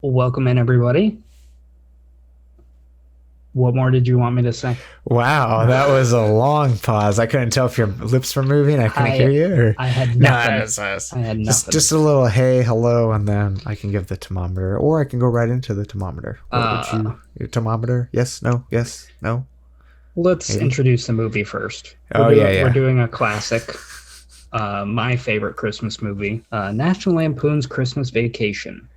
Welcome in, everybody. What more did you want me to say? Wow, that was a long pause. I couldn't tell if your lips were moving. I couldn't hear I you. Or I had no, nothing. that's I had just nothing. just a little hey, hello, and then I can give the thermometer, or I can go right into the thermometer. What would Uh, you? Your thermometer? Yes, no, yes, no, let's maybe. introduce the movie first. We're Oh yeah, doing we're yeah. doing a classic, my favorite Christmas movie, National Lampoon's Christmas Vacation,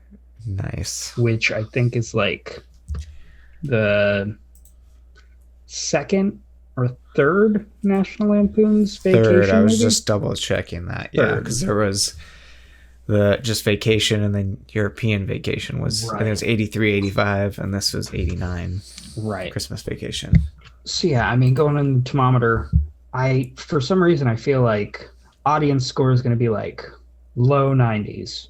Nice. which I think is like the second or third National Lampoon's Third, I Vacation was movie. just double checking that. Yeah, Third, because there was the just vacation, and then European vacation was, I think it right, was 83, 85, and this was 89. right. Christmas vacation. So yeah, I mean, going in the thermometer, I for some reason I feel like audience score is going to be like low 90s,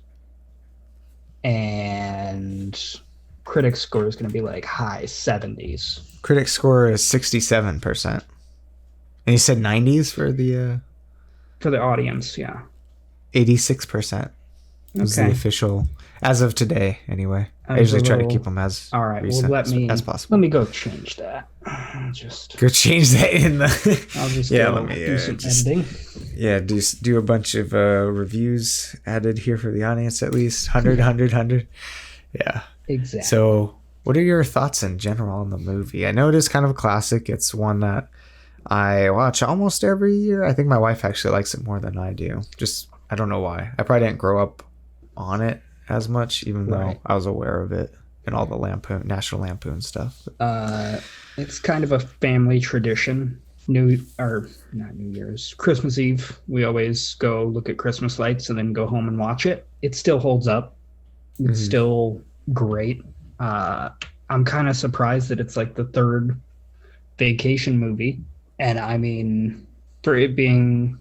and critic score is going to be like high 70s Critic score is 67%. And you said 90s for the for the audience. Yeah. 86% was the Okay. official, as of today, anyway. I I was a usually try to keep little. them as All right. Well, recent let as me let possible. me go change that. Just Go change that in the. I'll just Yeah, let go me do some just. editing. Yeah, do a bunch of reviews added here for the audience at least. 100, Yeah. 100. Yeah. Exactly. So, what are your thoughts in general on the movie? I know it is kind of a classic. It's one that I watch almost every year. I think my wife actually likes it more than I do. Just, I don't know why. I probably didn't grow up on it as much, even though Right. I was aware of it and all the Lampoon, National Lampoon stuff. Uh, it's kind of a family tradition. New or not New Year's, Christmas Eve. We always go look at Christmas lights and then go home and watch it. It still holds up. It's Hmm. still great. Uh, I'm kind of surprised that it's like the third vacation movie, and I mean, for it being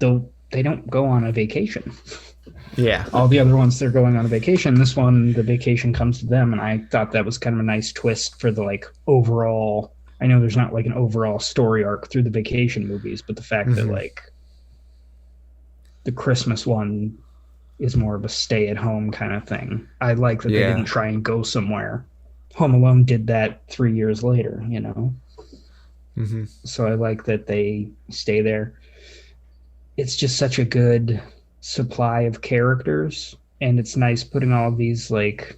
though they don't go on a vacation. Yeah. All the other ones they're going on a vacation. This one, the vacation comes to them, and I thought that was kind of a nice twist for the like overall. I know there's not like an overall story arc through the vacation movies, but the fact that Hmm. like the Christmas one is more of a stay at home kind of thing. I like that they didn't Yeah. try and go somewhere. Home Alone did that 3 years later, you know? Hmm. So I like that they stay there. It's just such a good supply of characters, and it's nice putting all of these like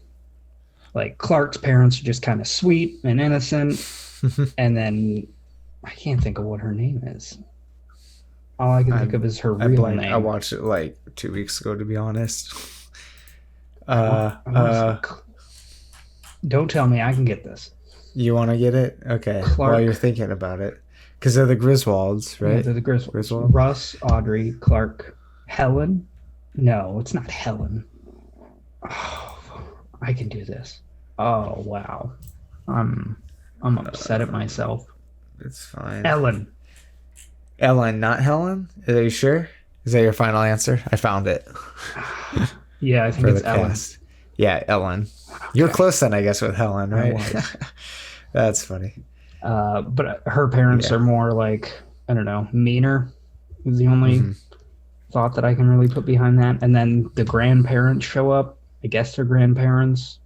Clark's parents are just kind of sweet and innocent, and then I can't think of what her name is. All I can think of I'm, is her I real blank. I name. watched it like 2 weeks ago, to be honest. I want to say. Don't tell me I can get this. You want to get it? Okay. While you're Clark. thinking about it. Because they're the Griswolds, Yeah, right? they're the Griswolds. Griswold? Russ, Audrey, Clark, Helen. No, it's not Helen. Oh, I can do this. Oh wow, I'm I'm upset at myself. It's fine. Ellen. Ellen, not Helen? Are you sure? Is that your final answer? I found it Yeah, I think for it's the Ellen. cast. Yeah, Ellen. You're Okay, close then, I guess, with Helen, I right? was. That's funny. But her parents Yeah. are more like I don't know, meaner. Is the only Hmm. thought that I can really put behind that. And then the grandparents show up. I guess they're grandparents.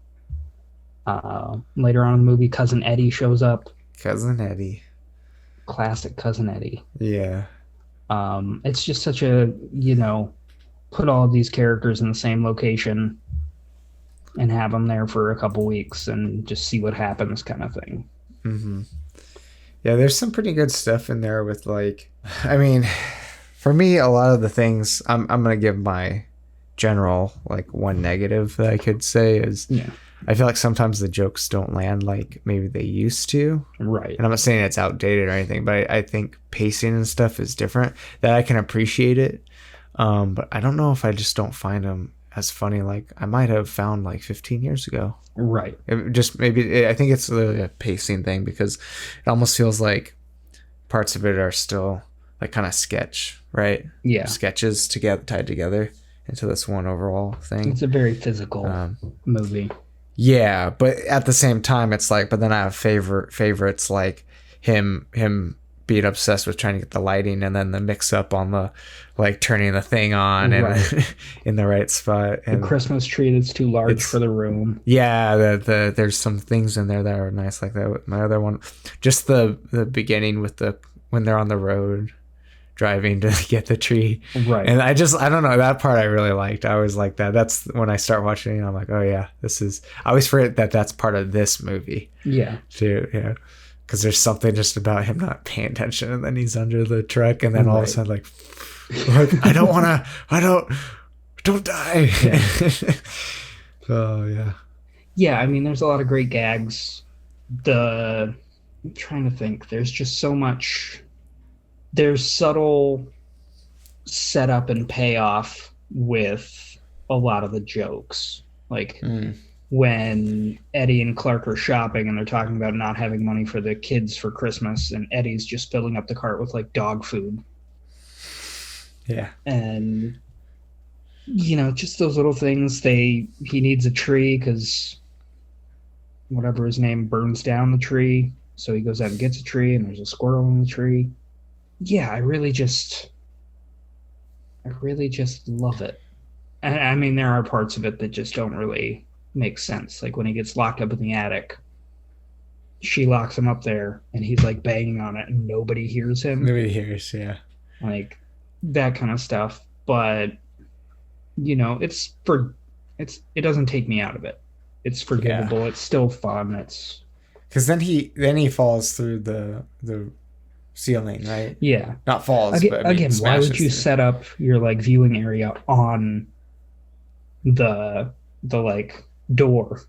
Later on in the movie, cousin Eddie shows up. Cousin Eddie. Classic cousin Eddie. Yeah. It's just such a put all of these characters in the same location and have them there for a couple weeks and just see what happens, kind of thing. Hmm. Yeah, there's some pretty good stuff in there with like, I mean, for me, a lot of the things I'm gonna give my general like one negative that I could say is Yeah, I feel like sometimes the jokes don't land like maybe they used to. right. And I'm not saying it's outdated or anything, but I think pacing and stuff is different. That I can appreciate it, but I don't know if I just don't find them as funny like I might have found like 15 years ago. Right. It just maybe I think it's a pacing thing because it almost feels like parts of it are still like kind of sketch, right? Yeah. Sketches together tied together into this one overall thing. It's a very physical Um, movie. yeah, but at the same time, it's like, but then I have favorites like him being obsessed with trying to get the lighting, and then the mix up on the like turning the thing on and Right. in the right spot. The And Christmas tree that's too large for the room. yeah, the there's some things in there that are nice like that. My other one, just the beginning with the when they're on the road driving to get the tree. Right. And I don't know, that part I really liked. I always like that. That's when I start watching it, I'm like, oh yeah, this is, I always forget that that's part of this movie Yeah. too. Yeah. Because there's something just about him not paying attention, and then he's under the truck, and then all of a Right. sudden, like I don't want to, don't die. Yeah. Oh yeah. Yeah, I mean, there's a lot of great gags. I'm trying to think. There's just so much. There's subtle setup and payoff with a lot of the jokes. Like when Eddie and Clark are shopping and they're talking about not having money for the kids for Christmas, and Eddie's just filling up the cart with like dog food. Yeah. And just those little things. He needs a tree because whatever his name burns down the tree, so he goes out and gets a tree, and there's a squirrel in the tree. Yeah, I really just love it. And I mean, there are parts of it that just don't really make sense. Like when he gets locked up in the attic, she locks him up there, and he's like banging on it, and nobody hears him. Nobody hears. Yeah. Like that kind of stuff. But it doesn't take me out of it. It's forgivable. It's still fun. It's because then he falls through the ceiling, right? Yeah. Not falls, again, but I mean, why would you smashes set up your like viewing area on the like door?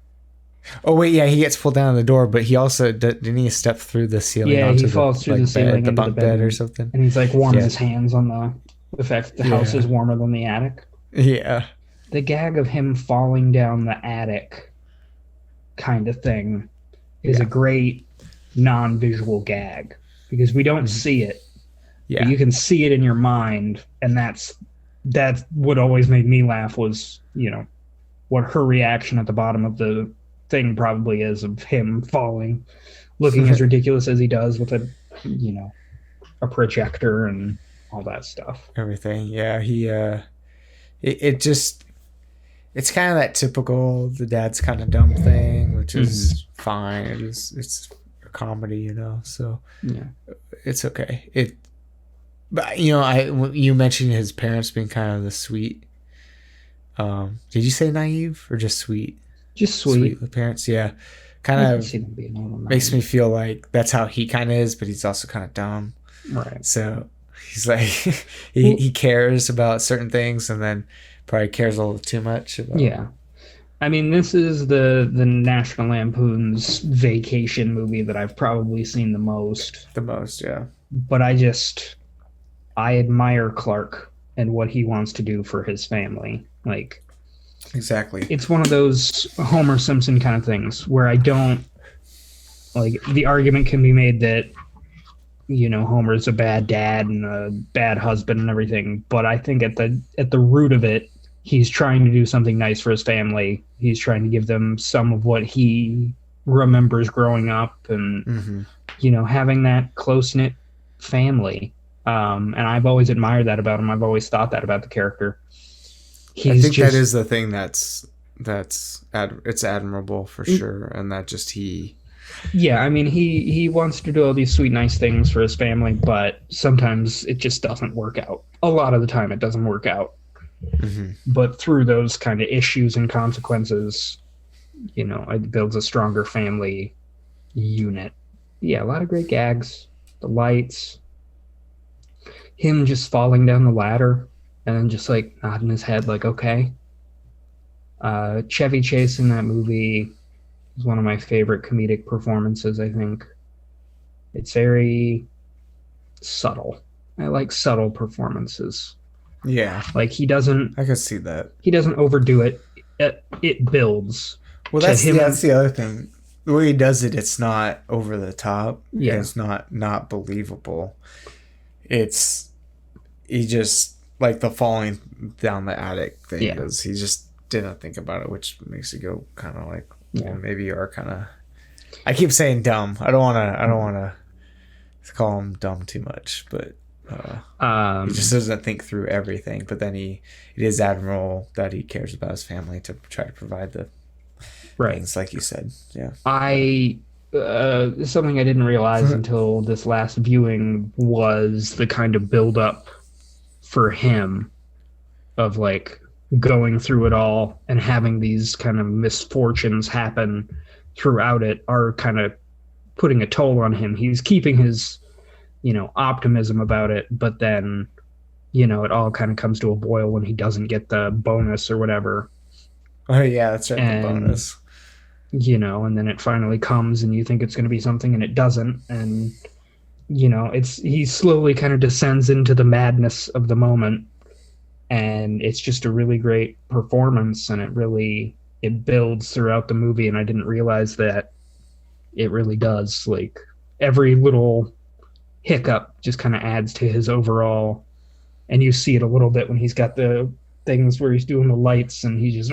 Oh wait, yeah, he gets pulled down the door, but he also didn't he step through the ceiling? Yeah, onto he falls through like, the ceiling the into bunk the bed or bedroom. something. And he's like warming Yeah. his hands on the fact that the house Yeah. is warmer than the attic. Yeah, The gag of him falling down the attic kind of thing is a great non-visual gag because we don't see it. yeah, But you can see it in your mind, and that's what always made me laugh was, what her reaction at the bottom of the thing probably is of him falling, looking as ridiculous as he does with a projector and all that stuff. everything. Yeah, it just it's kind of that typical the dad's kind of dumb thing, which is fine. It's a comedy, so Yeah. it's okay. But you mentioned his parents being kind of the sweet. Did you say naive or just sweet? Just sweet. The parents, yeah, I kind can of see them being a little makes naive. me feel like that's how he kind of is, but he's also kind of dumb. Right. So he's like he cares about certain things, and then probably cares a little too much about. Yeah. I mean, this is the National Lampoon's vacation movie that I've probably seen the most. The most, yeah. But I admire Clark and what he wants to do for his family. Like, Exactly. it's one of those Homer Simpson kind of things where I don't like the argument can be made that Homer's a bad dad and a bad husband and everything, but I think at the root of it, he's trying to do something nice for his family. He's trying to give them some of what he remembers growing up and having that close-knit family. And I've always admired that about him. I've always thought that about the character. I think that is the thing that's it's admirable for sure, and that just he. Yeah, I mean, he wants to do all these sweet, nice things for his family, but sometimes it just doesn't work out. A lot of the time, it doesn't work out. But through those kind of issues and consequences, it builds a stronger family unit. Yeah, a lot of great gags. The lights. Him just falling down the ladder and then just like nodding his head like, okay. Chevy Chase in that movie is one of my favorite comedic performances, I think. It's very subtle. I like subtle performances. Yeah, Like he doesn't I can see that. overdo it. It builds. Well, that's the other thing. The way he does it, it's not over the top. Yeah. It's not believable. He just like the falling down the attic thing. Yeah. Because he just didn't think about it, which makes you go kind of like, well, maybe you are kind of. I keep saying dumb. I don't want to call him dumb too much, but he Um, just doesn't think through everything. But then it is admirable that he cares about his family to try to provide the right. things, like you said. Yeah. I something I didn't realize until this last viewing was the kind of build up for him of like going through it all and having these kind of misfortunes happen throughout it are kind of putting a toll on him. He's keeping his, optimism about it, but then, it all kind of comes to a boil when he doesn't get the bonus or whatever. Oh yeah, that's right. The And, bonus. and then it finally comes and you think it's going to be something and it doesn't. And, he slowly kind of descends into the madness of the moment. And it's just a really great performance, and it builds throughout the movie. And I didn't realize that it really does. Like every little hiccup just kind of adds to his overall, and you see it a little bit when he's got the things where he's doing the lights and he just,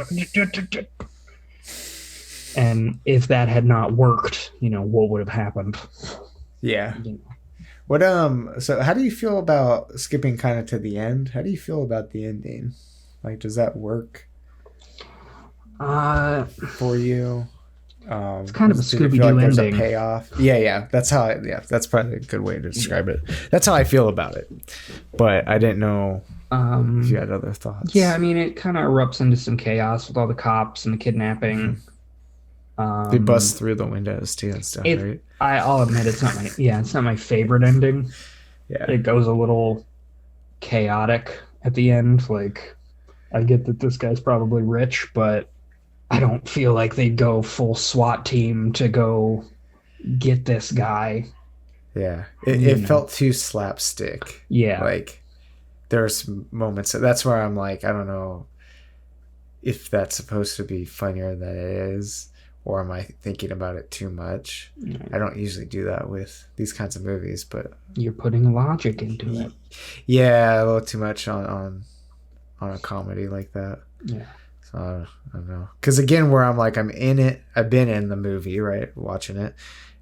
and if that had not worked, what would have happened? Yeah. You know. What so how do you feel about skipping kind of to the end? How do you feel about the ending? Like, does that work for you? It's kind of a Did it Scooby-Doo feel like there's ending. a payoff? Yeah. That's that's probably a good way to describe it. That's how I feel about it. But I didn't know if you had other thoughts. Yeah, I mean, it kind of erupts into some chaos with all the cops and the kidnapping. They bust through the windows too and stuff, right? I'll admit it's not my favorite ending. Yeah. It goes a little chaotic at the end. Like, I get that this guy's probably rich, but I don't feel like they'd go full SWAT team to go get this guy. Yeah. It felt too slapstick. Yeah. Like, there's moments that's where I'm like, I don't know if that's supposed to be funnier than it is, or am I thinking about it too much? I don't usually do that with these kinds of movies, but you're putting logic into it. Yeah, a little too much on a comedy like that. Yeah. So I don't know. Because again, where I'm like, I'm in it. I've been in the movie, right, watching it,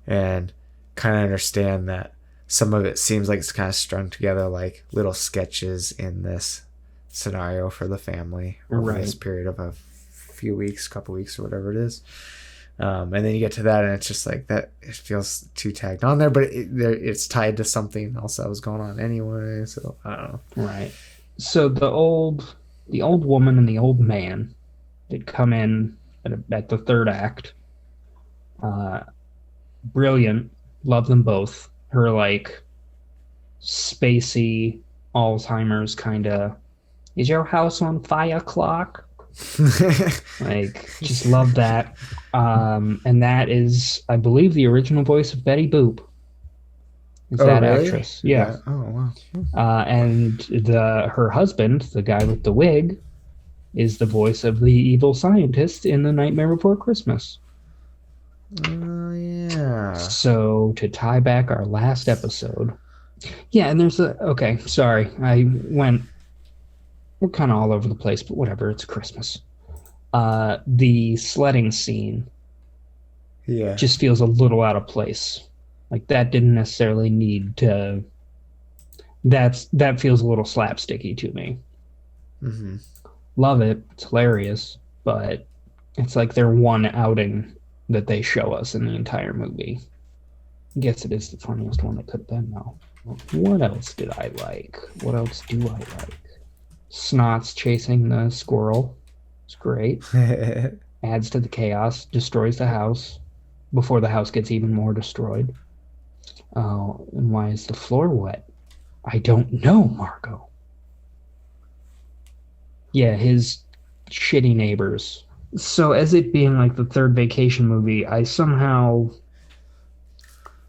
and kind of understand that some of it seems like it's kind of strung together like little sketches in this scenario for the family over this period of a few weeks, couple weeks, or whatever it is. And then you get to that, and it's just like that. It feels too tagged on there, but it's tied to something else that was going on anyway. So I don't know. Right. So the old woman and the old man that come in at the third act. Brilliant. Love them both. Her like spacey Alzheimer's kind of, is your house on fire clock? Like, just love that. And that is, I believe, the original voice of Betty Boop. Is that really? actress? Yeah. Oh wow. And her husband, the guy with the wig, is the voice of the evil scientist in The Nightmare Before Christmas. Oh yeah. So to tie back our last episode, yeah, and okay, sorry, we're kind of all over the place, but whatever, it's Christmas. The sledding scene, Yeah. just feels a little out of place. Like, that didn't necessarily need to. That feels a little slapsticky to me. Mm-hmm. Love it, it's hilarious, but it's like their one outing that they show us in the entire movie. I guess it is the funniest one that could have been, though. What else did I like? What else do I like? Snots chasing the squirrel. It's great. Adds to the chaos. Destroys the house before the house gets even more destroyed. Oh, and why is the floor wet? I don't know, Marco. Yeah, his shitty neighbors. So as it being like the third vacation movie,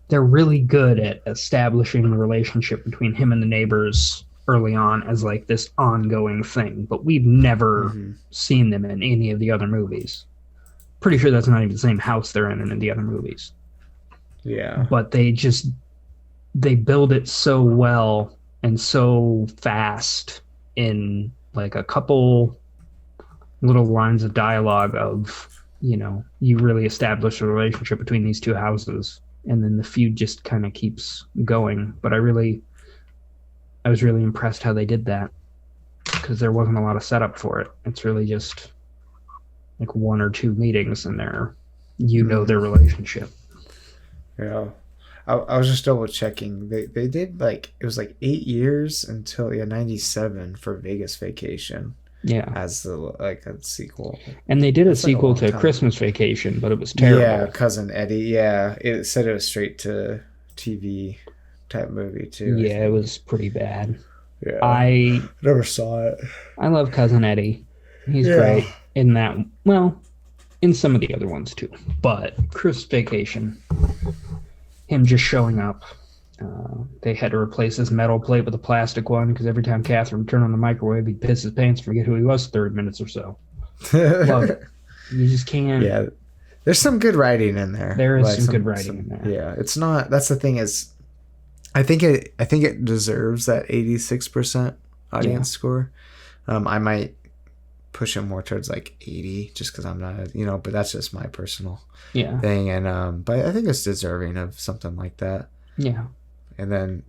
they're really good at establishing the relationship between him and the neighbors early on as like this ongoing thing, but we've never seen them in any of the other movies. Pretty sure that's not even the same house they're in the other movies. Yeah. But they build it so well and so fast in like a couple little lines of dialogue of, you really establish a relationship between these two houses. and then the feud just kind of keeps going. But I was really impressed how they did that because there wasn't a lot of setup for it. It's really just like one or two meetings and their relationship. Yeah. I was just double checking. They did like it was like 8 years until 97 for Vegas Vacation. Yeah. As a sequel. And they did a That's like a sequel long to time. Christmas Vacation, but it was terrible. Yeah, Cousin Eddie. Yeah, it said it was straight to TV type movie too. Yeah, it was pretty bad. Yeah, I never saw it. I love Cousin Eddie. He's Yeah. great in that. Well, in some of the other ones too. But Christmas Vacation, him just showing up. They had to replace his metal plate with a plastic one because every time Catherine would turn on the microwave, he'd piss his pants and forget who he was 30 minutes or so. Love it. You just can't. Yeah, there's some good writing in there. There is some good writing in there. Yeah, it's not. That's the thing is, I think it deserves that 86% audience score. I might push it more towards like 80 just because I'm not, but that's just my personal thing. And but I think it's deserving of something like that. Yeah. And then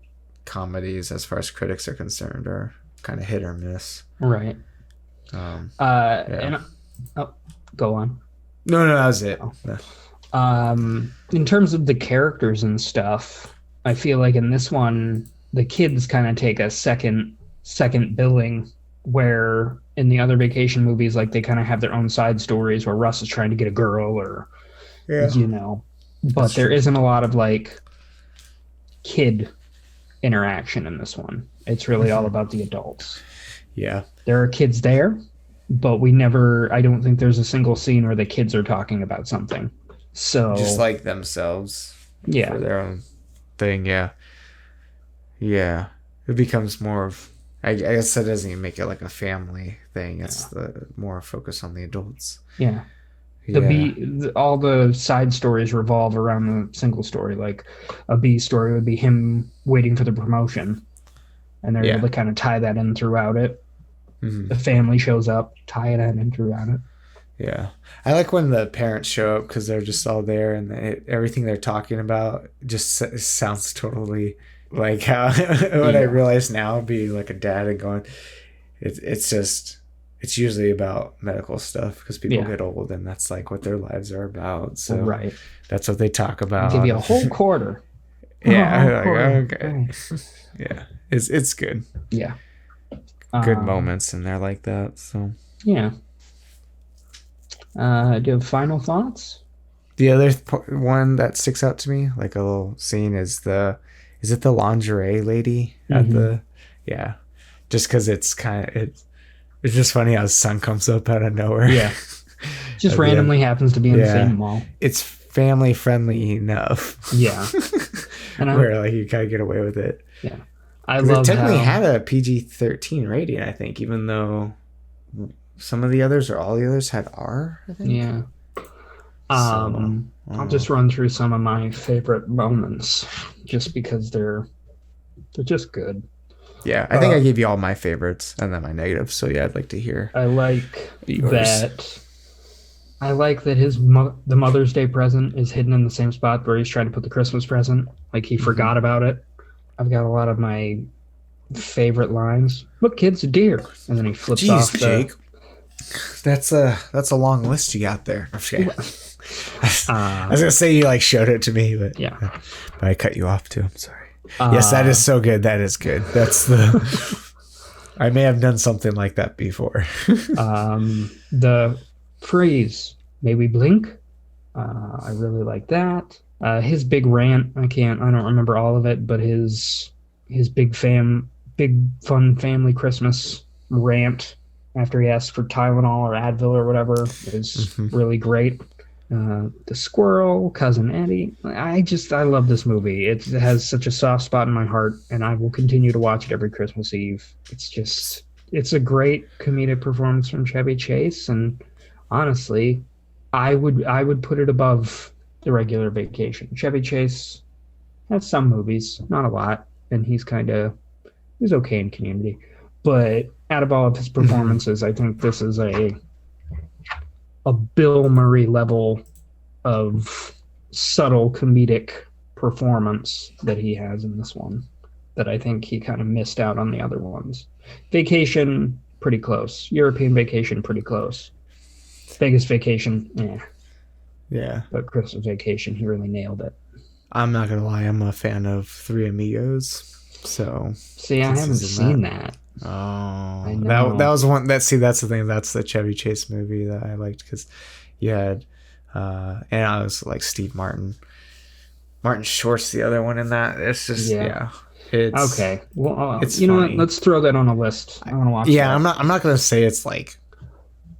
comedies, as far as critics are concerned, are kind of hit or miss. Right. And go on. No, that was it. In terms of the characters and stuff, I feel like in this one, the kids kind of take a second billing, where in the other vacation movies, like they kind of have their own side stories where Russ is trying to get a girl or, but there isn't a lot of like kid interaction in this one. It's really all about the adults. Yeah. There are kids there, but I don't think there's a single scene where the kids are talking about something. So just like themselves. Yeah. For their own thing. Yeah. Yeah. It becomes more of, I guess that doesn't even make it like a family thing. It's the more focus on the adults. Yeah. All the side stories revolve around the single story. Like a B story would be him waiting for the promotion, and they're able to kind of tie that in throughout it. Mm-hmm. The family shows up, tie it in throughout it. Yeah, I like when the parents show up because they're just all there, and everything they're talking about just sounds totally like how what I realize now, being like a dad and going, it's usually about medical stuff because people get old and that's like what their lives are about. So that's what they talk about. I'll give you a whole quarter. Okay. Yeah, it's good. Yeah, good moments in there like that. So yeah. Do you have final thoughts? The other one that sticks out to me, like a little scene, is it the lingerie lady at the just because it's just funny how the sun comes up out of nowhere. Yeah. Just randomly happens to be in the same mall. It's family friendly enough. Yeah. And where like you kind of get away with it. Yeah. I love it technically had a PG-13 rating, I think, even though some of the others or all the others had R, I think. Yeah. I'll just run through some of my favorite moments just because they're just good. Yeah, I think I gave you all my favorites and then my negatives. So yeah, I'd like to hear. I like that. I like that the Mother's Day present is hidden in the same spot where he's trying to put the Christmas present. Like he forgot about it. I've got a lot of my favorite lines. Look, kids, a deer, and then he flips off. Jake, that's a long list you got there. Okay. I was gonna say you like showed it to me, but but I cut you off too. I'm sorry. Yes, that is so good. That is good. That's I may have done something like that before. The phrase, "May we blink?" I really like that. His big rant. I don't remember all of it, but his big fun family Christmas rant after he asked for Tylenol or Advil or whatever is really great. The squirrel, Cousin Eddie. I love this movie. It has such a soft spot in my heart, and I will continue to watch it every Christmas Eve. It's a great comedic performance from Chevy Chase, and honestly, I would put it above the regular Vacation. Chevy Chase has some movies, not a lot, and he's okay in Community, but out of all of his performances, I think this is a Bill Murray level of subtle comedic performance that he has in this one that I think he kind of missed out on the other ones. Vacation, pretty close. European Vacation, pretty close. Vegas Vacation, yeah. Yeah. But Christmas Vacation, he really nailed it. I'm not gonna lie, I'm a fan of Three Amigos. So see, I haven't seen that. Oh, I know. that was one. That's the thing. That's the Chevy Chase movie that I liked because you had, and I was like Steve Martin. Martin Short's the other one in that. It's just yeah. It's okay. Well, it's you know funny. what? Let's throw that on a list. I want to watch. Yeah, that. I'm not gonna say it's like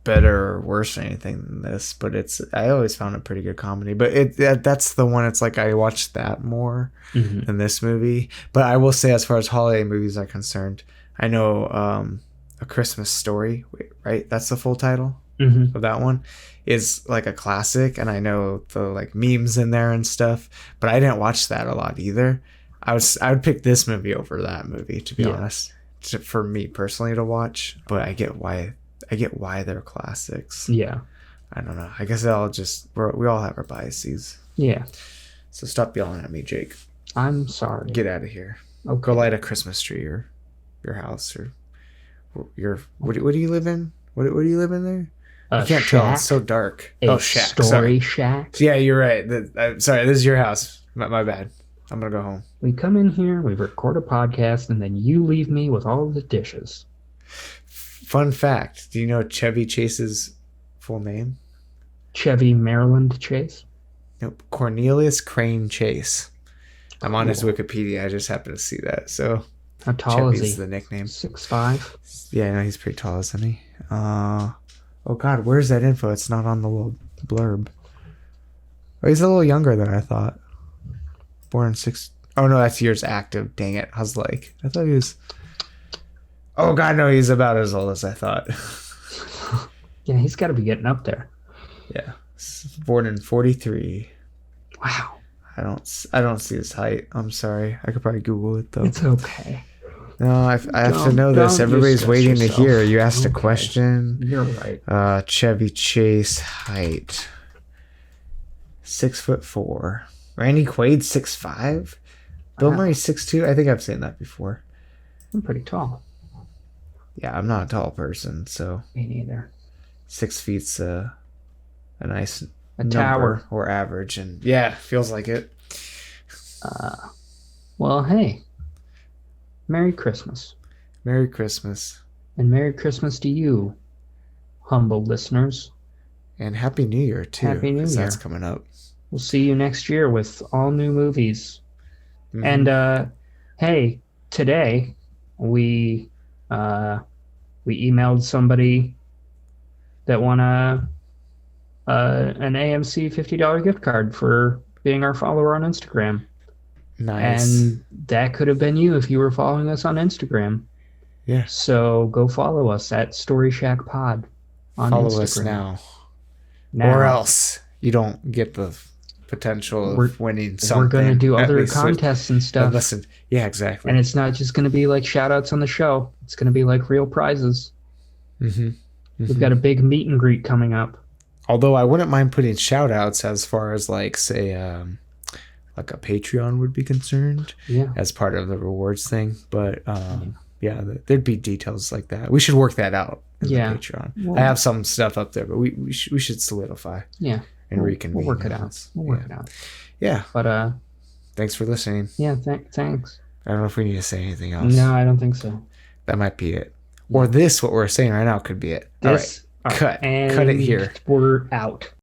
better or worse or anything than this, but I always found it pretty good comedy. But that's the one. It's like I watched that more than this movie. But I will say, as far as holiday movies are concerned, I know A Christmas Story, right? That's the full title of that one. Is like a classic, and I know the like memes in there and stuff. But I didn't watch that a lot either. I would pick this movie over that movie, to be honest, for me personally to watch. But I get why they're classics. Yeah. I don't know. I guess we all have our biases. Yeah. So stop yelling at me, Jake. I'm sorry. Get out of here. Okay. Go light a Christmas tree or your house or your what do you live in? What do you live in there? I can't tell. It's so dark. Shack. Shack. Yeah, you're right. Sorry, this is your house. My bad. I'm gonna go home. We come in here, we record a podcast, and then you leave me with all the dishes. Fun fact: do you know Chevy Chase's full name? Chevy Maryland Chase? Nope. Cornelius Crane Chase. I'm on his Wikipedia. I just happened to see that. So how tall Chevy's is he? The nickname. 6'5". Yeah, no, he's pretty tall, isn't he? Oh God, where's that info? It's not on the little blurb. Oh, he's a little younger than I thought. Born in 6. Oh no, that's years active. Dang it! I was like, I thought he was. Oh God, no, he's about as old as I thought. Yeah, he's got to be getting up there. Yeah, born in 43. Wow. I don't see his height. I'm sorry. I could probably Google it though. It's okay. No, I have to know this. Everybody's waiting to hear. You asked a question. You're right. Chevy Chase height 6'4". Randy Quaid 6'5". Bill Murray 6'2". I think I've seen that before. I'm pretty tall. Yeah, I'm not a tall person, so Me neither. 6 feet's a nice number tower or average, and yeah, feels like it. Well, hey, Merry Christmas. Merry Christmas. And Merry Christmas to you, humble listeners. And Happy New Year, too. Happy New Year. That's coming up. We'll see you next year with all new movies. And, hey, today we emailed somebody that won an AMC $50 gift card for being our follower on Instagram. Nice. And that could have been you if you were following us on Instagram. Yeah. So go follow us at Story Shack Pod on Follow Instagram. us now. Or else you don't get the potential of winning something. We're going to do other contests and stuff. Listen, yeah, exactly. And it's not just going to be like shout outs on the show. It's going to be like real prizes. We've got a big meet and greet coming up. Although I wouldn't mind putting shout outs as far as like, say, like a Patreon would be concerned as part of the rewards thing. But yeah, there'd be details like that. We should work that out in the Patreon. Well, I have some stuff up there, but we should solidify. Yeah. And reconvene. We'll work it out. We'll work it out. Yeah. But thanks for listening. Yeah, thanks. I don't know if we need to say anything else. No, I don't think so. That might be it. Or this, what we're saying right now, could be it. All right. Cut it here. We're out.